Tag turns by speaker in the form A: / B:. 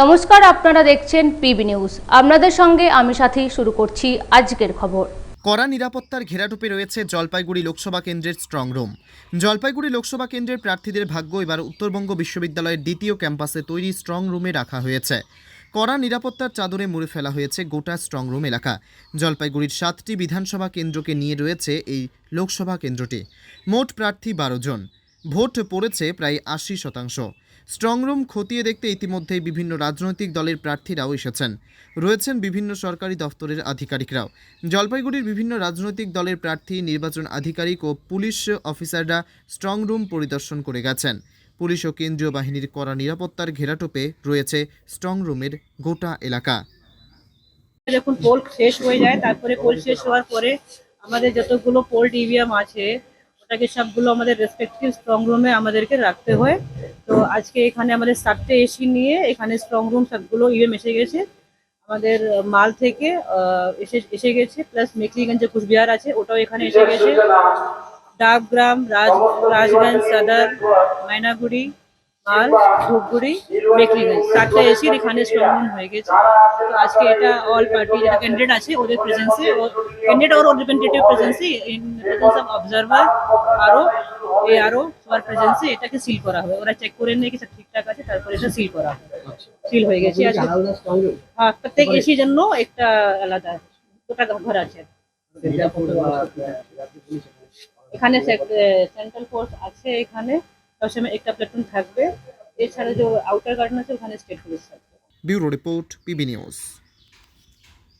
A: নমস্কার, আপনারা দেখছেন পিবি নিউজ। আপনাদের সঙ্গে আমি সাথী। শুরু করছি আজকের খবর।
B: কড়া নিরাপত্তার ঘেরাটোপে রয়েছে জলপাইগুড়ি লোকসভা কেন্দ্রের স্ট্রং রুম। জলপাইগুড়ি লোকসভা কেন্দ্রের প্রার্থীদের ভাগ্য এবার উত্তরবঙ্গ বিশ্ববিদ্যালয়ের দ্বিতীয় ক্যাম্পাসে তৈরি স্ট্রং রুমে রাখা হয়েছে। কড়া নিরাপত্তার চাদরে মুড়ে ফেলা হয়েছে গোটা স্ট্রং রুম এলাকা। জলপাইগুড়ির 7টি বিধানসভা কেন্দ্রকে নিয়ে রয়েছে এই লোকসভা কেন্দ্রটি। মোট প্রার্থী 12 জন। ভোট পড়েছে প্রায় 80%। স্ট্রং রুম খতিয়ে দেখতে ইতিমধ্যেই বিভিন্ন রাজনৈতিক দলের প্রার্থীরাও এসেছেন। রয়েছেন বিভিন্ন সরকারি দফতরের আধিকারিকরাও। জলপাইগুড়ির বিভিন্ন রাজনৈতিক দলের প্রার্থী, নির্বাচন আধিকারিক ও পুলিশ অফিসাররা স্ট্রং রুম পরিদর্শন করে গেছেন। পুলিশ ও কেন্দ্রীয় বাহিনীর কড়া নিরাপত্তার ঘেরাটোপে রয়েছে স্ট্রং রুমের গোটা এলাকা।
C: যখন পোল শেষ হয়ে যায়, তারপরে পোল শেষ হওয়ার পরে আমাদের যতগুলো পোল ইভিএম আছে ওটাকে সবগুলো আমাদের রেসপেক্টিভ স্ট্রং রুমে আমাদেরকে রাখতে হয়। তো আজকে এখানে আমাদের 7টে এসি নিয়ে এখানে স্ট্রং রুম সবগুলো ইভিএম এসে গেছে। আমাদের মাল থেকে এসে গেছে, প্লাস মেকলিগঞ্জ যে কুচবিহার আছে ওটাও এখানে এসে গেছে। ডাবগ্রাম, রাজগঞ্জ, সদর, মাইনাগুড়ি, মাল, ধূপগুড়ি, মেকলিগঞ্জ 7টে এসির এখানে স্ট্রং রুম হয়ে গেছে। তো আজকে এটা অল পার্টি যেটা ক্যান্ডিডেট আছে ওদের প্রেজেন্সে, ক্যান্ডিডেট और রিপ্রেজেন্টেটিভ প্রেজেন্সে, ইন প্রেজেন্স অফ অবজারভার আরও সবার প্রেজেন্সে এটাকে সিল করা হবে। ওরা চেক করে নিয়ে কি সব ঠিকঠাক আছে, তারপরে এটা সিল করা হবে। সিল হয়ে গেছে আজকে। হ্যাঁ, প্রত্যেক এসির জন্য একটা আলাদা দুটা ঘর আছে। এখানে সেন্ট্রাল ফোর্স আছে, এখানে সবসময় একটা প্ল্যাটুন থাকবে। এছাড়া যে আউটার গার্ডেন আছে ওখানে স্টেট পুলিশ থাকবে।
B: Bureau report, PB news.